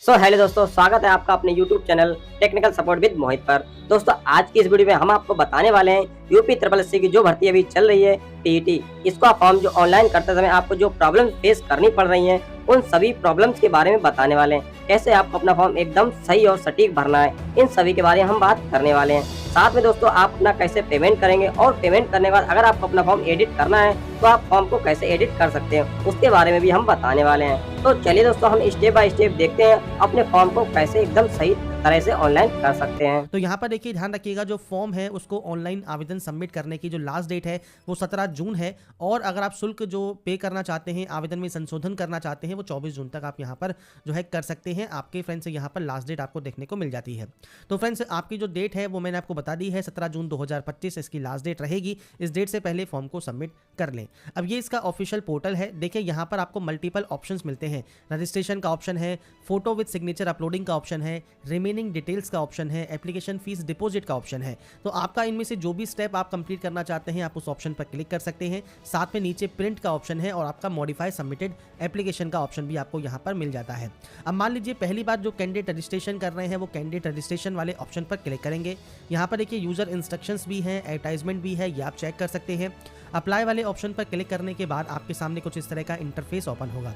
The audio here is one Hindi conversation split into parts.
हेलो दोस्तों, स्वागत है आपका अपने YouTube channel technical support with Mohit पर। दोस्तों, आज की इस वीडियो में हम आपको बताने वाले हैं यूपी ट्रिपल एससी की जो भर्ती अभी चल रही है पीईटी, इसका फॉर्म जो ऑनलाइन करते समय आपको जो प्रॉब्लम फेस करनी पड़ रही हैं, उन सभी प्रॉब्लम्स के बारे में बताने वाले हैं। कैसे आपको अपना फॉर्म एकदम सही और सटीक भरना है, इन सभी के बारे में हम बात करने वाले हैं। साथ में दोस्तों, आप अपना कैसे पेमेंट करेंगे और पेमेंट करने के बाद अगर आपको अपना फॉर्म एडिट करना है तो आप फॉर्म को कैसे एडिट कर सकते हैं, उसके बारे में भी हम बताने वाले हैं। तो चलिए दोस्तों, हम स्टेप बाय स्टेप देखते हैं अपने फॉर्म को कैसे एकदम सही तरह से ऑनलाइन कर सकते हैं। तो यहाँ पर देखिए, ध्यान रखिएगा, जो फॉर्म है उसको ऑनलाइन आवेदन सबमिट करने की जो लास्ट डेट है वो 17 जून है। और अगर आप शुल्क जो पे करना चाहते हैं, आवेदन में संशोधन करना चाहते हैं, वो 24 जून तक आप यहाँ पर जो है कर सकते हैं। आपके फ्रेंड्स यहाँ पर लास्ट डेट आपको देखने को मिल जाती है। तो फ्रेंड्स, आपकी जो डेट है वो मैंने आपको बता दी है, 17 जून 2025 इसकी लास्ट डेट रहेगी। इस डेट से पहले फॉर्म को सबमिट कर लें। अब ये इसका ऑफिशियल पोर्टल है। देखिए, यहाँ पर आपको मल्टीपल ऑप्शंस मिलते हैं। रजिस्ट्रेशन का ऑप्शन है, फोटो विद सिग्नेचर अपलोडिंग का ऑप्शन है, रिमेनिंग डिटेल्स का ऑप्शन है, एप्लीकेशन फीस डिपॉजिट का ऑप्शन है। तो आपका इनमें से जो भी स्टेप आप कंप्लीट करना चाहते हैं, आप उस ऑप्शन पर क्लिक कर सकते हैं। साथ में नीचे प्रिंट का ऑप्शन है और आपका मॉडिफाई सबमिटेड एप्लीकेशन का ऑप्शन भी आपको यहाँ पर मिल जाता है। अब मान लीजिए पहली बार जो कैंडिडेट रजिस्ट्रेशन कर रहे हैं वो कैंडिडेट रजिस्ट्रेशन वाले ऑप्शन पर क्लिक करेंगे। यहाँ पर देखिए, यूजर इंस्ट्रक्शंस भी हैं, एडवर्टाइजमेंट भी है, ये आप चेक कर सकते हैं। अप्लाई वाले ऑप्शन पर क्लिक करने के बाद आपके सामने कुछ इस तरह का इंटरफेस ओपन होगा।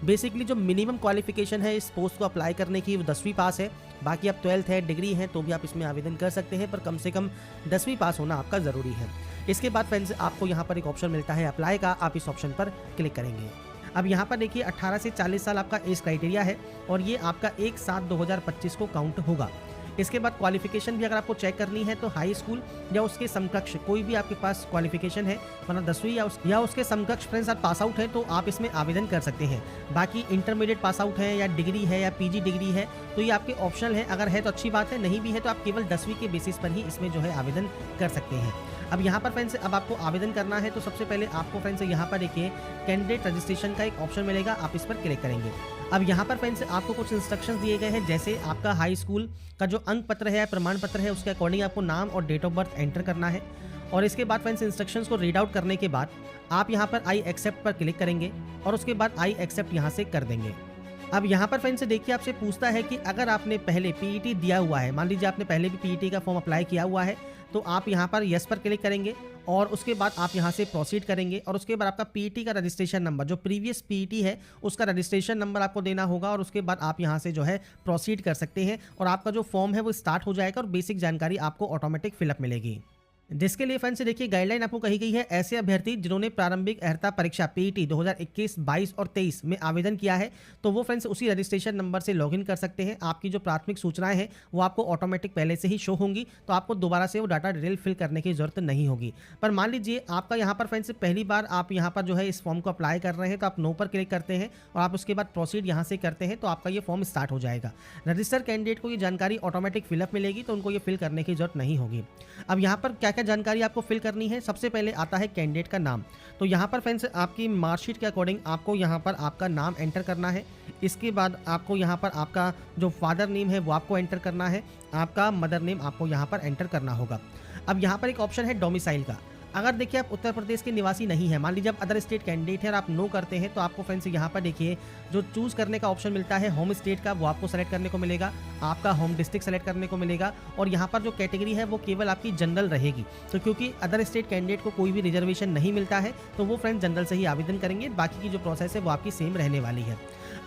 बेसिकली जो मिनिमम क्वालिफिकेशन है इस पोस्ट को अप्लाई करने की, वो 10वीं पास है। बाकी आप 12th है, डिग्री है, तो भी आप इसमें आवेदन कर सकते हैं, पर कम से कम 10वीं पास होना आपका ज़रूरी है। इसके बाद फ्रेंड्स, आपको यहाँ पर एक ऑप्शन मिलता है अप्लाई का, आप इस ऑप्शन पर क्लिक करेंगे। अब यहाँ पर देखिए, 18 से 40 साल आपका एज क्राइटेरिया है और ये आपका 1/7/2025 को काउंट होगा। इसके बाद क्वालिफिकेशन भी अगर आपको चेक करनी है तो हाई स्कूल या उसके समकक्ष कोई भी आपके पास क्वालिफिकेशन है, मतलब 10वीं या उसके समकक्ष फ्रेंड्स आप पास आउट है, तो आप इसमें आवेदन कर सकते हैं। बाकी इंटरमीडिएट पास आउट है या डिग्री है या पीजी डिग्री है, तो ये आपके ऑप्शनल है। अगर है तो अच्छी बात है, नहीं भी है तो आप केवल 10वीं के बेसिस पर ही इसमें जो है आवेदन कर सकते हैं। अब यहाँ पर फ्रेंड्स, अब आपको आवेदन करना है तो सबसे पहले आपको फ्रेंड्स यहाँ पर देखिए कैंडिडेट रजिस्ट्रेशन का एक ऑप्शन मिलेगा, आप इस पर क्लिक करेंगे। अब यहाँ पर फ्रेंड्स आपको कुछ इंस्ट्रक्शंस दिए गए हैं, जैसे आपका हाई स्कूल का जो अंक पत्र है, प्रमाण पत्र है, उसके अकॉर्डिंग आपको नाम और डेट ऑफ बर्थ एंटर करना है। और इसके बाद फ्रेंड्स, इंस्ट्रक्शंस को रीड आउट करने के बाद आप यहाँ पर आई एक्सेप्ट पर क्लिक करेंगे और उसके बाद आई एक्सेप्ट यहाँ से कर देंगे। अब यहाँ पर फ्रेंड्स देखिए, आपसे पूछता है कि अगर आपने पहले पीईटी दिया हुआ है, मान लीजिए आपने पहले भी पीईटी का फॉर्म अप्लाई किया हुआ है, तो आप यहाँ पर यस पर क्लिक करेंगे और उसके बाद आप यहाँ से प्रोसीड करेंगे। और उसके बाद आपका पीईटी का रजिस्ट्रेशन नंबर, जो प्रीवियस पीईटी है उसका रजिस्ट्रेशन नंबर आपको देना होगा और उसके बाद आप यहाँ से जो है प्रोसीड कर सकते हैं और आपका जो फॉर्म है वो स्टार्ट हो जाएगा और बेसिक जानकारी आपको ऑटोमेटिक फिलअप मिलेगी। जिसके लिए फ्रेंड्स देखिए, गाइडलाइन आपको कही गई है, ऐसे अभ्यर्थी जिन्होंने प्रारंभिक अर्हता परीक्षा पीईटी 2021, 22 और 23 में आवेदन किया है, तो वो फ्रेंड्स उसी रजिस्ट्रेशन नंबर से लॉगिन कर सकते हैं। आपकी जो प्राथमिक सूचनाएं हैं वो आपको ऑटोमेटिक पहले से ही शो होंगी, तो आपको दोबारा से वो डाटा डिटेल फिल करने की जरूरत नहीं होगी। पर मान लीजिए आपका यहाँ पर फ्रेंड्स पहली बार आप यहाँ पर जो है इस फॉर्म को अप्लाई कर रहे हैं, तो आप नो पर क्लिक करते हैं और आप उसके बाद प्रोसीड यहाँ से करते हैं, तो आपका ये फॉर्म स्टार्ट हो जाएगा। रजिस्टर कैंडिडेट को ये जानकारी ऑटोमेटिक फिलअप मिलेगी, तो उनको ये फिल करने की जरूरत नहीं होगी। अब यहाँ पर क्या क्या जानकारी आपको फिल करनी है, सबसे पहले आता है कैंडिडेट का नाम। तो यहाँ पर फ्रेंड्स आपकी मार्कशीट के अकॉर्डिंग आपको यहाँ पर आपका नाम एंटर करना है। इसके बाद आपको यहाँ पर आपका जो फादर नेम है वो आपको एंटर करना है, आपका मदर नेम आपको यहाँ पर एंटर करना होगा। अब यहाँ पर एक ऑप्शन है डोमिसाइल का। अगर देखिए आप उत्तर प्रदेश के निवासी नहीं है, मान लीजिए आप अदर स्टेट कैंडिडेट है और आप नो करते हैं, तो आपको फ्रेंड्स यहाँ पर देखिए जो चूज करने का ऑप्शन मिलता है होम स्टेट का, वो आपको सेलेक्ट करने को मिलेगा, आपका होम डिस्ट्रिक्ट सेलेक्ट करने को मिलेगा और यहाँ पर जो कैटेगरी है वो केवल आपकी जनरल रहेगी। तो क्योंकि अदर स्टेट कैंडिडेट को कोई भी रिजर्वेशन नहीं मिलता है, तो वो फ्रेंड्स जनरल से ही आवेदन करेंगे, बाकी की जो प्रोसेस है वो आपकी सेम रहने वाली है।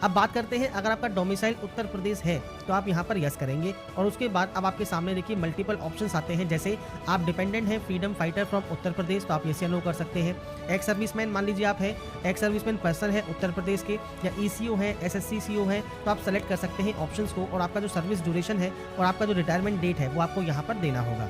अब बात करते हैं, अगर आपका डोमिसाइल उत्तर प्रदेश है तो आप यहाँ पर यस करेंगे और उसके बाद अब आपके सामने देखिए मल्टीपल ऑप्शंस आते हैं, जैसे आप डिपेंडेंट हैं freedom fighter from Uttar Pradesh, तो आप यस या नो कर सकते हैं। एक्स सर्विसमैन, मान लीजिए आप है एक्स सर्विसमैन पर्सन है उत्तर प्रदेश के, या ईसीओ है, एसएससी सीओ है, तो आप सेलेक्ट कर सकते हैं ऑप्शंस को और आपका जो सर्विस ड्यूरेशन है और आपका जो रिटायरमेंट डेट है वो आपको यहाँ पर देना होगा।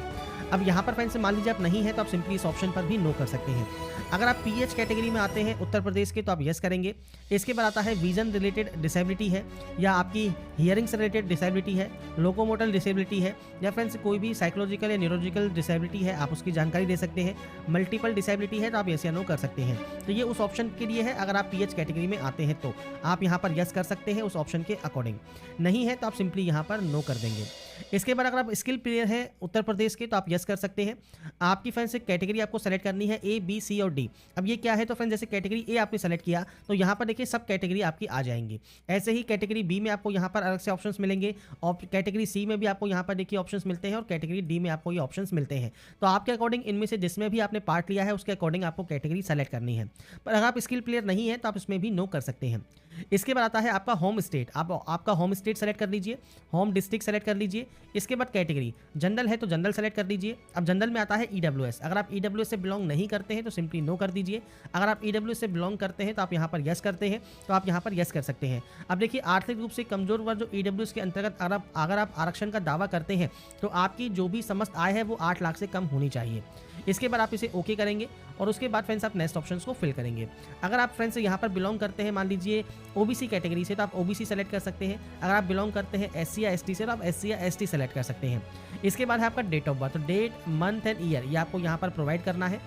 अब यहाँ पर फ्रेंड्स मान लीजिए आप नहीं है, तो आप सिंपली इस ऑप्शन पर भी नो कर सकते हैं। अगर आप पीएच कैटेगरी में आते हैं उत्तर प्रदेश के, तो आप यस करेंगे। इसके बाद आता है विजन रिलेटेड डिसेबिलिटी है, या आपकी हियरिंग से रिलेटेड डिसेबिलिटी है, लोकोमोटर डिसेबिलिटी है, या फ्रेंड्स कोई भी साइकोलॉजिकल या न्यूरोलॉजिकल डिसेबिलिटी है, आप उसकी जानकारी दे सकते हैं। मल्टीपल डिसेबिलिटी है तो आप यस या नो कर सकते हैं। तो ये उस ऑप्शन के लिए है, अगर आप पीएच कैटेगरी में आते हैं तो आप यहाँ पर यस कर सकते हैं उस ऑप्शन के अकॉर्डिंग, नहीं है तो आप सिंपली यहाँ पर नो कर देंगे। इसके बाद अगर आप स्किल प्लेयर हैं उत्तर प्रदेश के, तो आप यस यस कर सकते हैं। आपकी फ्रेंड्स से कैटेगरी आपको सेलेक्ट करनी है ए, बी, सी और डी। अब ये क्या है, तो फ्रेंड्स जैसे कैटेगरी ए आपने सेलेक्ट किया तो यहाँ पर देखिए सब कैटेगरी आपकी आ जाएंगी। ऐसे ही कैटेगरी बी में आपको यहाँ पर अलग से ऑप्शंस मिलेंगे और कैटेगरी सी में भी आपको यहाँ पर देखिए ऑप्शंस मिलते हैं और कैटेगरी डी में आपको ये ऑप्शंस मिलते हैं। तो आपके अकॉर्डिंग इनमें से जिसमें भी आपने पार्ट लिया है उसके अकॉर्डिंग आपको कैटेगरी सेलेक्ट करनी है। पर अगर आप स्किल प्लेयर नहीं है तो आप इसमें भी नो कर सकते हैं। इसके बाद आता है आपका होम स्टेट। आप आपका होम स्टेट सेलेक्ट कर लीजिए, होम डिस्ट्रिक्ट सेलेक्ट कर लीजिए। इसके बाद कैटेगरी जनरल है तो जनरल सेलेक्ट कर लीजिए। अब जनरल में आता है ईडब्ल्यूएस। अगर आप ईडब्ल्यूएस से बिलोंग नहीं करते हैं तो सिंपली नो कर दीजिए। अगर आप ईडब्ल्यूएस से बिलोंग करते हैं तो आप यहाँ पर यस करते हैं तो आप यहाँ पर यस कर सकते हैं। अब देखिए आर्थिक रूप से कमजोर वर्ग जो ईडब्ल्यूएस के अंतर्गत अगर आप आरक्षण का दावा करते हैं तो आपकी जो भी समस्त आय है वो 8 लाख से कम होनी चाहिए। इसके बाद आप इसे ओके करेंगे और उसके बाद फ्रेंड्स आप नेक्स्ट ऑप्शंस को फिल करेंगे। अगर आप फ्रेंड्स यहाँ पर बिलोंग करते हैं मान लीजिए ओबीसी कैटेगरी से तो आप ओबीसी सेलेक्ट कर सकते हैं। अगर आप बिलोंग करते हैं एससी या एसटी से तो आप एससी या एसटी सेलेक्ट कर सकते हैं। इसके बाद है आपका date of birth, date, month and year ये आपको यहाँ पर प्रोवाइड करना है।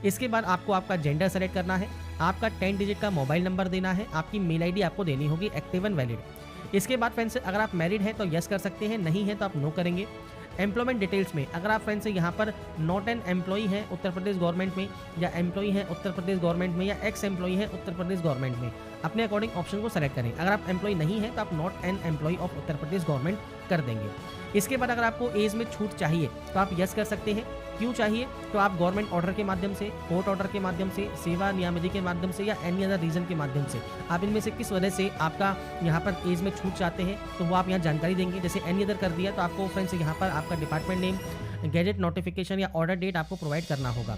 इसके बाद आपको आपका जेंडर सेलेक्ट करना है, आपका 10 डिजिट का मोबाइल नंबर देना है, आपकी मेल आईडी आपको देनी होगी एक्टिव एंड वैलिड। इसके बाद फ्रेंड्स अगर आप मैरिड हैं तो यस कर सकते हैं, नहीं है तो आप नो करेंगे। एम्प्लॉयमेंट डिटेल्स में अगर आप फ्रेंड्स यहाँ पर नॉट एन एम्प्लॉई हैं उत्तर प्रदेश गवर्नमेंट में या एम्प्लॉई हैं उत्तर प्रदेश गवर्नमेंट में या एक्स एम्प्लॉई हैं उत्तर प्रदेश गवर्नमेंट में, अपने अकॉर्डिंग ऑप्शन को सेलेक्ट करें। अगर आप एम्प्लॉई नहीं है तो आप not an employee of Uttar Pradesh government कर देंगे। इसके बाद अगर आपको एज में छूट चाहिए तो आप यस कर सकते हैं। क्यों चाहिए, तो आप गवर्नमेंट ऑर्डर के माध्यम से, कोर्ट ऑर्डर के माध्यम से, सेवा नियमावली के माध्यम से या एनी अदर रीजन के माध्यम से आप इनमें से किस वजह से आपका यहाँ पर एज में छूट चाहते हैं तो वो आप यहाँ जानकारी देंगे। जैसे एनी अदर कर दिया तो आपको फ्रेंड्स यहाँ पर आपका डिपार्टमेंट नेम, गैजेट नोटिफिकेशन या ऑर्डर डेट आपको प्रोवाइड करना होगा।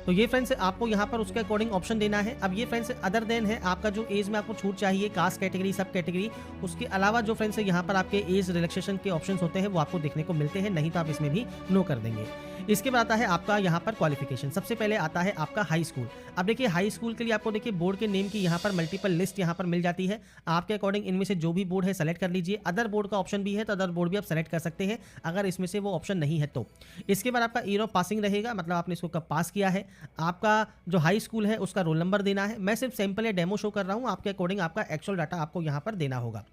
तो ये फ्रेंड्स आपको यहाँ पर उसके अकॉर्डिंग ऑप्शन देना है। अब ये फ्रेंड्स अदर देन है आपका जो एज में आपको छूट चाहिए, कास्ट कैटेगरी, सब कैटेगरी, उसके अलावा जो फ्रेंड्स यहाँ पर आपके एज रिलैक्सेशन के ऑप्शंस होते हैं वो आपको देखने को मिलते हैं, नहीं तो आप इसमें भी नो कर देंगे। इसके बाद आता है आपका यहाँ पर क्वालिफिकेशन। सबसे पहले आता है आपका हाई स्कूल। अब देखिए हाई स्कूल के लिए आपको देखिए बोर्ड के नेम की यहाँ पर मल्टीपल लिस्ट यहाँ पर मिल जाती है। आपके अकॉर्डिंग इनमें से जो भी बोर्ड है सेलेक्ट कर लीजिए। अदर बोर्ड का ऑप्शन भी है तो अदर बोर्ड भी आप सेलेक्ट कर सकते हैं अगर इसमें से वो ऑप्शन नहीं है तो। इसके बाद आपका ईयर ऑफ पासिंग रहेगा, मतलब आपने इसको कब पास किया है, आपका जो हाई स्कूल है उसका रोल नंबर देना है। मैं सिर्फ सैंपल या डेमो शो कर रहा हूँ, आपके अकॉर्डिंग आपका एक्चुअल डाटा आपको यहाँ पर देना होगा।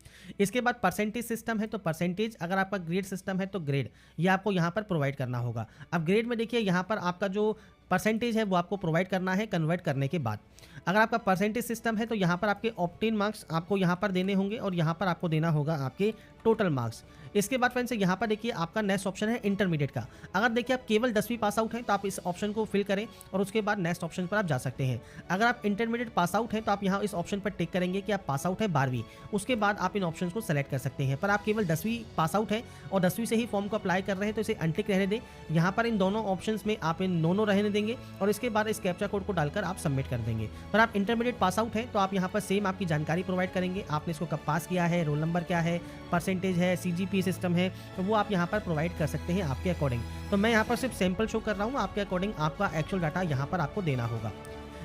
इसके बाद परसेंटेज सिस्टम है तो परसेंटेज, अगर आपका ग्रेड सिस्टम है तो ग्रेड ये आपको यहाँ पर प्रोवाइड करना होगा। अब ग्रेड में देखिए यहाँ पर आपका जो परसेंटेज है वो आपको प्रोवाइड करना है कन्वर्ट करने के बाद। अगर आपका परसेंटेज सिस्टम है तो यहाँ पर आपके ऑप्टेन मार्क्स आपको यहाँ पर देने होंगे और यहाँ पर आपको देना होगा आपके टोटल मार्क्स। इसके बाद फ्रेंड्स यहाँ पर देखिए आपका नेक्स्ट ऑप्शन है इंटरमीडिएट का। अगर देखिए आप केवल 10वीं पास आउट हैं तो आप इस ऑप्शन को फिल करें और उसके बाद नेक्स्ट ऑप्शन पर आप जा सकते हैं। अगर आप इंटरमीडिएट पास आउट हैं तो आप यहाँ इस ऑप्शन पर टिक करेंगे कि आप पास आउट है 12वीं, उसके बाद आप इन ऑप्शन को सेलेक्ट कर सकते हैं। पर आप केवल 10वीं पास आउट है और 10वीं से ही फॉर्म को अप्लाई कर रहे हैं तो इसे अनटिक रहने दें। यहाँ पर इन दोनों ऑप्शन में आप इन नो रहने देंगे और इसके बाद इस कैप्चा कोड को डालकर आप सबमिट कर देंगे। पर आप इंटरमीडिएट पास आउट हैं तो आप यहाँ पर सेम आपकी जानकारी प्रोवाइड करेंगे, आपने इसको कब पास किया है, रोल नंबर क्या है, परसेंटेज है, CGP सिस्टम है, तो वो आप यहाँ पर प्रोवाइड कर सकते हैं आपके अकॉर्डिंग। तो मैं यहाँ पर सिर्फ सैंपल शो कर रहा हूँ, आपके अकॉर्डिंग आपका एक्चुअल डाटा यहाँ पर आपको देना होगा।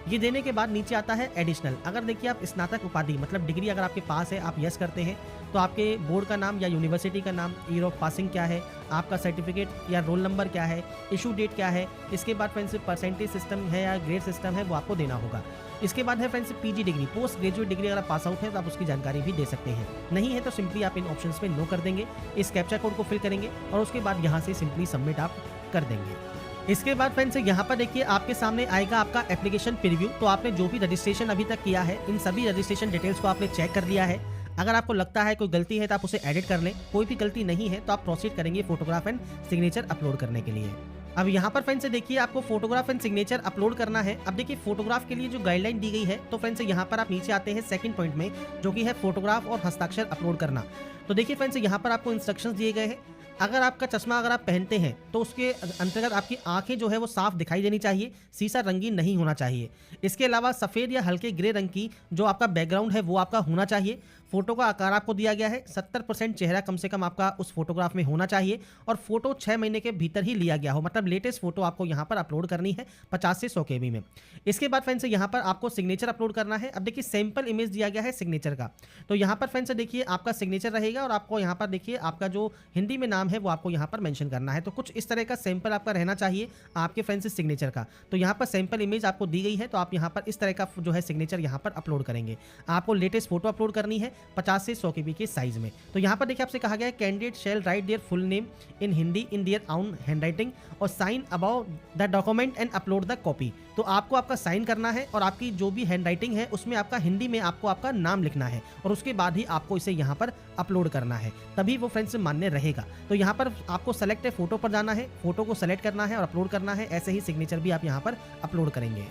ये देने के बाद नीचे आता है एडिशनल। अगर देखिए आप स्नातक उपाधि मतलब डिग्री अगर आपके पास है, आप यस करते हैं तो आपके बोर्ड का नाम या यूनिवर्सिटी का नाम, ईयर ऑफ पासिंग क्या है, आपका सर्टिफिकेट या रोल नंबर क्या है, इशू डेट क्या है, इसके बाद फ्रेंड्स परसेंटेज सिस्टम है या ग्रेड सिस्टम है वो आपको देना होगा। इसके बाद है friends PG degree, post graduate degree, अगर आप पास आउट हैं तो आप उसकी जानकारी भी दे सकते हैं, नहीं है तो सिंपली आप इन ऑप्शंस में नो कर देंगे, इस कैप्चा कोड को फिल करेंगे और उसके बाद यहाँ से सिंपली सबमिट आप कर देंगे। इसके बाद फ्रेंड्स यहाँ पर देखिए आपके सामने आएगा आपका एप्लीकेशन प्रीव्यू। तो आपने जो भी रजिस्ट्रेशन अभी तक किया है इन सभी रजिस्ट्रेशन डिटेल्स को आपने चेक कर लिया है। अगर आपको लगता है कोई गलती है तो आप उसे एडिट कर लें, कोई भी गलती नहीं है तो आप प्रोसीड करेंगे फोटोग्राफ एंड सिग्नेचर अपलोड करने के लिए। अब यहाँ पर फ्रेंड्स देखिए आपको फोटोग्राफ एंड सिग्नेचर अपलोड करना है। अब देखिए फोटोग्राफ के लिए जो गाइडलाइन दी गई है तो फ्रेंड्स यहाँ पर आप नीचे आते हैं सेकंड पॉइंट में, जो कि है फोटोग्राफ और हस्ताक्षर अपलोड करना। तो देखिए फ्रेंड्स यहाँ पर आपको इंस्ट्रक्शंस दिए गए हैं। अगर आपका चश्मा अगर आप पहनते हैं तो उसके अंतर्गत आपकी आंखें जो है वो साफ दिखाई देनी चाहिए, शीशा रंगीन नहीं होना चाहिए। इसके अलावा सफ़ेद या हल्के ग्रे रंग की जो आपका बैकग्राउंड है वो आपका होना चाहिए। फोटो का आकार आपको दिया गया है 70% चेहरा कम से कम आपका उस फोटोग्राफ में होना चाहिए और फोटो 6 महीने के भीतर ही लिया गया हो, मतलब लेटेस्ट फोटो आपको यहाँ पर अपलोड करनी है 50 से 100 KB में। इसके बाद फ्रेंड्स यहाँ पर आपको सिग्नेचर अपलोड करना है। अब देखिए सैंपल इमेज दिया गया है सिग्नेचर का, तो यहाँ पर फ्रेंड्स देखिए आपका सिग्नेचर रहेगा और आपको यहाँ पर देखिए आपका जो हिंदी में नाम है वो आपको यहाँ पर मेंशन करना है। तो कुछ इस तरह का सैंपल आपका रहना चाहिए आपके फ्रेंड्स सिग्नेचर का। तो यहाँ पर सैंपल इमेज आपको दी गई है तो आप यहाँ पर इस तरह का जो है सिग्नेचर यहाँ पर अपलोड करेंगे। आपको लेटेस्ट फोटो अपलोड करनी है 50 से 100 KB के साइज में। तो यहाँ पर देखिए आपसे कहा गया है candidate shall write their full name in Hindi in their own handwriting और sign about the document and upload the copy. तो आपको आपका साइन करना है और आपकी जो भी हैंडराइटिंग है उसमें आपका हिंदी में आपको आपका नाम लिखना है और उसके बाद ही आपको इसे यहाँ पर अपलोड करना है, तभी वो फ्रेंड्स मान्य रहेगा। तो यहाँ पर आपको सेलेक्ट है फोटो पर जाना है, फोटो को सेलेक्ट करना है और अपलोड करना है। ऐसे ही सिग्नेचर भी आप यहाँ पर अपलोड करेंगे।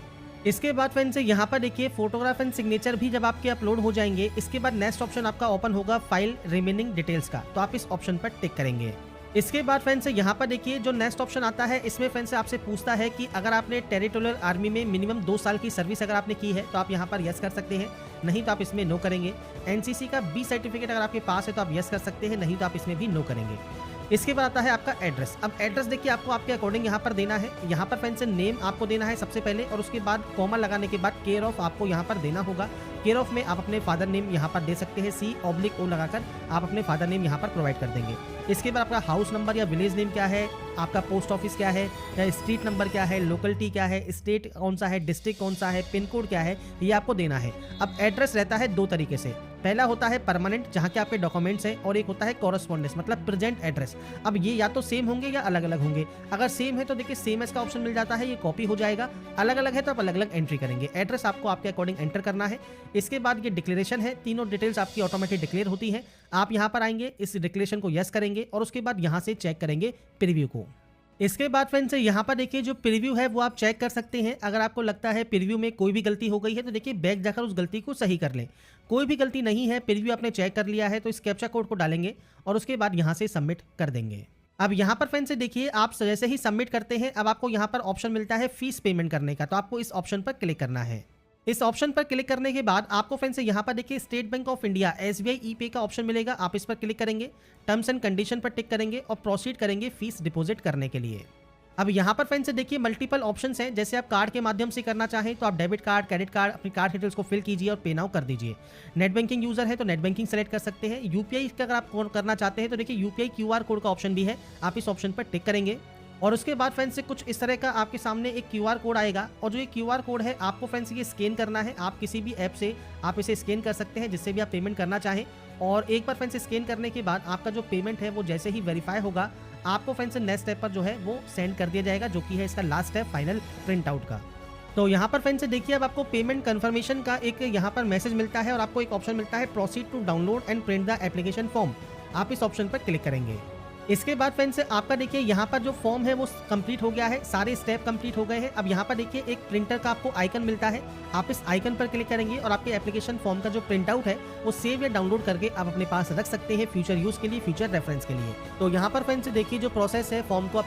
इसके बाद फ्रेंड्स यहाँ पर देखिए फोटोग्राफ एंड सिग्नेचर भी जब आपके अपलोड हो जाएंगे, इसके बाद नेक्स्ट ऑप्शन आपका ओपन होगा फाइल रिमेनिंग डिटेल्स का, तो आप इस ऑप्शन पर टिक करेंगे। इसके बाद फ्रेंड्स यहाँ पर देखिए जो नेक्स्ट ऑप्शन आता है, इसमें फ्रेंड्स आपसे पूछता है कि अगर आपने टेरिटोरियल आर्मी में मिनिमम 2 साल की सर्विस अगर आपने की है तो आप यहाँ पर यस कर सकते हैं, नहीं तो आप इसमें नो करेंगे। एनसीसी का बी सर्टिफिकेट अगर आपके पास है तो आप यस कर सकते हैं, नहीं तो आप इसमें भी नो करेंगे। इसके बाद आता है आपका एड्रेस। अब एड्रेस देखिए आपको आपके अकॉर्डिंग यहाँ पर देना है। यहाँ पर फ्रेंड्स नेम आपको देना है सबसे पहले और उसके बाद कॉमा लगाने के बाद केयर ऑफ आपको यहाँ पर देना होगा। केयर ऑफ में आप अपने फादर नेम यहाँ पर दे सकते हैं, C/O लगाकर आप अपने फादर नेम यहाँ पर प्रोवाइड कर देंगे। इसके बाद आपका हाउस नंबर या विलेज नेम क्या है, आपका पोस्ट ऑफिस क्या है या स्ट्रीट नंबर क्या है, लोकेलिटी क्या है, स्टेट कौन सा है, डिस्ट्रिक्ट कौन सा है, पिन कोड क्या है, ये आपको देना है। अब एड्रेस रहता है 2 तरीके से, पहला होता है परमानेंट जहाँ के आपके डॉक्यूमेंट्स हैं और एक होता है कॉरेस्पॉन्डेंस मतलब प्रेजेंट एड्रेस। अब ये या तो सेम होंगे या अलग अलग होंगे। अगर सेम है तो देखिए सेम एज का ऑप्शन मिल जाता है, ये कॉपी हो जाएगा। अलग अलग है तो आप अलग अलग एंट्री करेंगे। एड्रेस आपको आपके अकॉर्डिंग एंटर करना है। इसके बाद ये डिक्लेरेशन है, तीनों डिटेल्स आपकी ऑटोमेटिक डिक्लेयर होती है। आप यहाँ पर आएंगे, इस डिक्लेरेशन को यस करेंगे और उसके बाद यहाँ से चेक करेंगे प्रीव्यू को। इसके बाद फ्रेंड्स यहाँ पर देखिए जो प्रीव्यू है वो आप चेक कर सकते हैं। अगर आपको लगता है प्रीव्यू में कोई भी गलती हो गई है तो देखिए बैक जाकर उस गलती को सही कर लें। कोई भी गलती नहीं है, प्रीव्यू आपने चेक कर लिया है तो इस कैप्चा कोड को डालेंगे और उसके बाद यहाँ से सबमिट कर देंगे। अब यहाँ पर फ्रेंड्स देखिए आप जैसे ही सबमिट करते हैं अब आपको यहाँ पर ऑप्शन मिलता है फीस पेमेंट करने का, तो आपको इस ऑप्शन पर क्लिक करना है। इस ऑप्शन पर क्लिक करने के बाद आपको फ्रेंड्स यहाँ पर देखिए state bank of India SBI ई-पे का ऑप्शन मिलेगा, आप इस पर क्लिक करेंगे, टर्म्स एंड कंडीशन पर टिक करेंगे और प्रोसीड करेंगे फीस डिपॉजिट करने के लिए। अब यहाँ पर फ्रेंड्स देखिए मल्टीपल ऑप्शंस हैं, जैसे आप कार्ड के माध्यम से करना चाहें तो आप डेबिट कार्ड, क्रेडिट कार्ड, अपनी कार्ड डिटेल्स को फिल कीजिए और पे नाउ कर दीजिए। नेट बैंकिंग यूजर है तो नेट बैंकिंग सेलेक्ट कर सकते हैं। यूपीआई का अगर आप करना चाहते हैं तो देखिए यूपीआई QR कोड का ऑप्शन भी है, आप इस ऑप्शन पर टिक करेंगे और उसके बाद फ्रेंड्स से कुछ इस तरह का आपके सामने एक QR कोड आएगा और जो ये QR कोड है आपको फ्रेंड्स ये स्कैन करना है। आप किसी भी ऐप से आप इसे स्कैन कर सकते हैं जिससे भी आप पेमेंट करना चाहें और एक बार फ्रेंड्स स्कैन करने के बाद आपका जो पेमेंट है वो जैसे ही वेरीफाई होगा आपको फ्रेंड्स नेक्स्ट स्टेप पर जो है वो सेंड कर दिया जाएगा, जो कि है इसका last step final print out का। तो यहाँ पर फ्रेंड्स देखिए अब आपको पेमेंट कंफर्मेशन का एक यहाँ पर मैसेज मिलता है और आपको एक ऑप्शन मिलता है proceed to download and print the application form, आप इस ऑप्शन पर क्लिक करेंगे। इसके बाद फ्रेंड्स आपका देखिए यहाँ पर जो फॉर्म है वो कंप्लीट हो गया है, सारे स्टेप कंप्लीट हो गए हैं। अब यहाँ पर देखिए एक प्रिंटर का आपको आइकन मिलता है, आप इस आइकन पर क्लिक करेंगे और आपके एप्लीकेशन फॉर्म का जो प्रिंट आउट है वो सेव या डाउनलोड करके आप अपने पास रख सकते हैं फ्यूचर यूज के लिए, फ्यूचर रेफरेंस के लिए। तो यहाँ पर फ्रेंड्स देखिए जो प्रोसेस है फॉर्म को